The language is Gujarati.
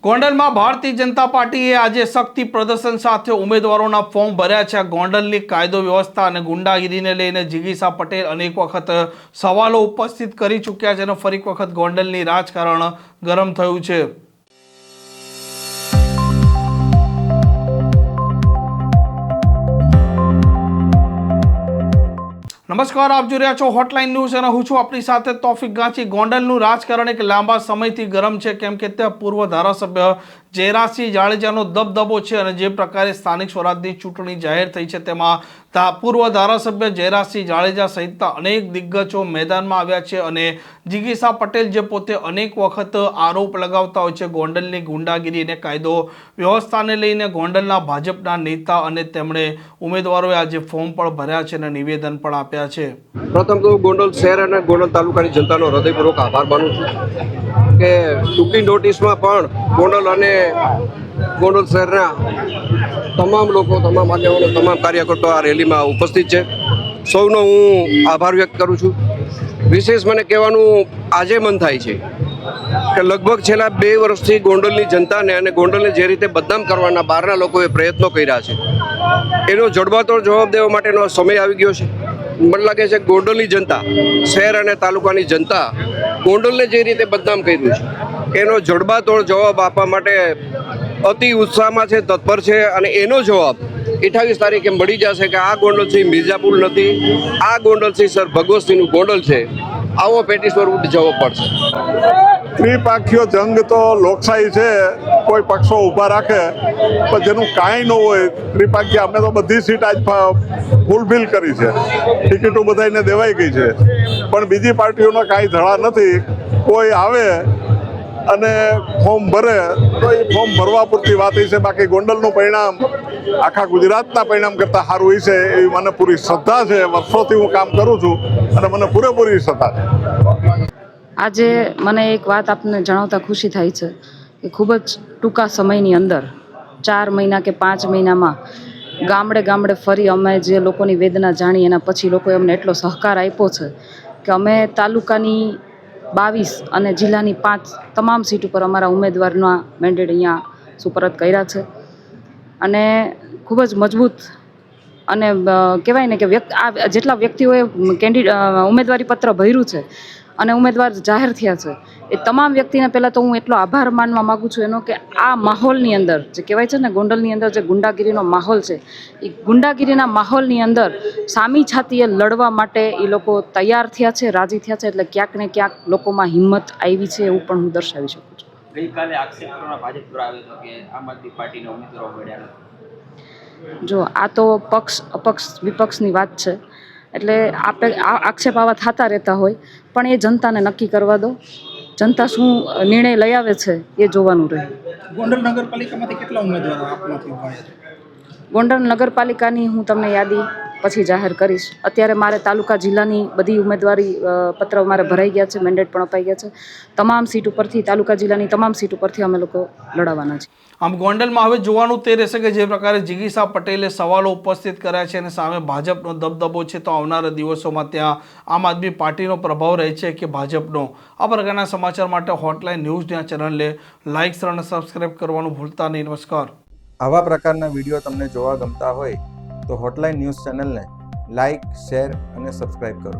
ગોંડલમાં ભારતીય જનતા પાર્ટીએ આજે શક્તિ પ્રદર્શન સાથે ઉમેદવારોના ફોર્મ ભર્યા છે. ગોંડલની કાયદો વ્યવસ્થા અને ગુંડાગીરીને લઈને જિગીશા પટેલ અનેક વખત સવાલો ઉપસ્થિત કરી ચૂક્યા છે અને ફરી વખત ગોંડલની રાજકારણ ગરમ થયું છે. નમસ્કાર, આપ જોઈ રહ્યા છો હોટલાઇન ન્યૂઝ અને હું છું આપણી સાથે તોફિક ગાંચી. ગોંડલનું રાજકારણ એક લાંબા સમયથી ગરમ છે, કેમ કે ત્યાં પૂર્વ ધારાસભ્ય જયરાજસિંહ જાડેજાનો દબદબો છે અને જે પ્રકારે સ્થાનિક સ્વરાજની ચૂંટણી જાહેર થઈ છે તેમાં પૂર્વ ધારાસભ્ય જયરાજસિંહ જાડેજા સહિતના અનેક દિગ્ગજો મેદાનમાં આવ્યા છે અને જિગીશા પટેલ જે પોતે અનેક વખત આરોપ લગાવતા હોય છે ગોંડલની ગુંડાગીરી અને કાયદો વ્યવસ્થાને લઈને. ગોંડલના ભાજપના નેતા અને તેમણે ઉમેદવારોએ આજે ફોર્મ પણ ભર્યા છે અને નિવેદન પણ આપ્યા છે. પ્રથમ તો ગોંડલ શહેર અને ગોંડલ તાલુકાની જનતાનો હૃદયપૂર્વક આભાર માનું છું કે ટૂંકી નોટિસમાં પણ ગોંડલ અને ગોંડલ શહેરના તમામ લોકો, તમામ આગેવાનો, તમામ કાર્યકર્તાઓ આ રેલીમાં ઉપસ્થિત છે. સૌનો હું આભાર વ્યક્ત કરું છું. વિશેષ મને કહેવાનું આજે મન થાય છે કે લગભગ છેલ્લા 2 વર્ષથી ગોંડલની જનતાને અને ગોંડલને જે રીતે બદનામ કરવાના બહારના લોકોએ પ્રયત્નો કર્યા છે, એનો જડબાતોડ જવાબ દેવા માટેનો સમય આવી ગયો છે. મને લાગે છે ગોંડલની જનતા, શહેર અને તાલુકાની જનતા ગોંડલને જે રીતે બદનામ કર્યું છે એનો જડબાતોડ જવાબ આપવા માટે અતિ ઉત્સાહમાં છે, તત્પર છે અને એનો જવાબ 28 તારીખે મળી જશે કે આ ગોંડલથી મિર્ઝાપુર નથી, આ ગોંડલથી સર ભગવતસિંહનું ગોંડલ છે. આવો પેટી સ્વરૂપ જવાબ પડશે. ત્રિપાખીયો જંગ તો લોકશાહી છે, કોઈ પક્ષો ઊભા રાખે પણ જેનું કાંઈ ન હોય. ત્રિપાખી અમે તો બધી સીટ આજ ફૂલફિલ કરી છે, ટિકિટો બધાને દેવાઈ ગઈ છે, પણ બીજી પાર્ટીઓનો કાંઈ ધડા નથી. કોઈ આવે અને ફોર્મ ભરે તો એ ફોર્મ ભરવા પૂરતી વાત છે. બાકી ગોંડલનું પરિણામ આખા ગુજરાતના પરિણામ કરતાં સારું હોય છે એવી મને પૂરી શ્રદ્ધા છે. વર્ષોથી હું કામ કરું છું અને મને પૂરેપૂરી શ્રદ્ધા છે. આજે મને એક વાત આપને જણાવતા ખુશી થાય છે કે ખૂબ જ ટૂંકા સમયની અંદર 4 મહિના કે 5 મહિનામાં ગામડે ગામડે ફરી અમે જે લોકોની વેદના જાણી એના પછી લોકોએ અમને એટલો સહકાર આપ્યો છે કે અમે તાલુકાની 22 અને જિલ્લાની 5 તમામ સીટ ઉપર અમારા ઉમેદવારના મેન્ડેટ અહીંયા સુપરત કર્યા છે અને ખૂબ જ મજબૂત અને કહેવાય ને કે જેટલા વ્યક્તિઓએ ઉમેદવારી પત્ર ભર્યું છે અને ઉમેદવાર જાહેર થયા છે એ તમામ વ્યક્તિને પહેલાં તો હું એટલો આભાર માનવા માગું છું એનો કે આ માહોલની અંદર જે કહેવાય છે ને ગોંડલની અંદર જે ગુંડાગીરીનો માહોલ છે એ ગુંડાગીરીના માહોલની અંદર સામી છાતીએ લડવા માટે એ લોકો તૈયાર થયા છે, રાજી થયા છે. એટલે ક્યાંક ને ક્યાંક લોકોમાં હિંમત આવી છે એવું પણ હું દર્શાવી શકું છું. ગઈકાલે આક્ષેપ કરવા ભાજપ પર આવ્યો હતો કે આમ આદમી પાર્ટીના ઉમેદવારો મળ્યા નથી. જો આ તો પક્ષ અપક્ષ વિપક્ષની વાત છે, એટલે આક્ષેપ આવા થતા રહેતા હોય, પણ એ જનતાને નક્કી કરવા દો. જનતા શું નિર્ણય લઈ આવે છે એ જોવાનું રહે. ગોંડલ નગરપાલિકામાંથી કેટલા ઉમેદવારો આપમાંથી ઉભા છે? ગોંડલ નગરપાલિકાની હું તમને યાદી પછી જાહેર કરીશ. અત્યારે મારે તાલુકા જિલ્લાની બધી ઉમેદવારી પત્ર મારે ભરાઈ ગયા છે, મેન્ડેટ પણ અપાઈ ગયા છે. તમામ સીટ ઉપરથી, તાલુકા જિલ્લાની તમામ સીટ ઉપરથી અમે લોકો લડાવવાના છે. આમ ગોંડલમાં હવે જોવાનું તે રહેશે કે જે પ્રકારે જિગીશા પટેલે સવાલો ઉપસ્થિત કર્યા છે અને સામે ભાજપનો દબદબો છે, તો આવનારા દિવસોમાં ત્યાં આમ આદમી પાર્ટીનો પ્રભાવ રહે છે કે ભાજપનો. આ પ્રકારના સમાચાર માટે હોટલાઇન ન્યૂઝના ચેનલને લાઇક, શેર અને સબસ્ક્રાઇબ કરવાનું ભૂલતા નહીં. નમસ્કાર. આવા પ્રકારના વિડીયો તમને જોવા ગમતા હોય તો હોટલાઇન ન્યૂઝ ચેનલને લાઇક, શેર અને સબસ્ક્રાઇબ કરો.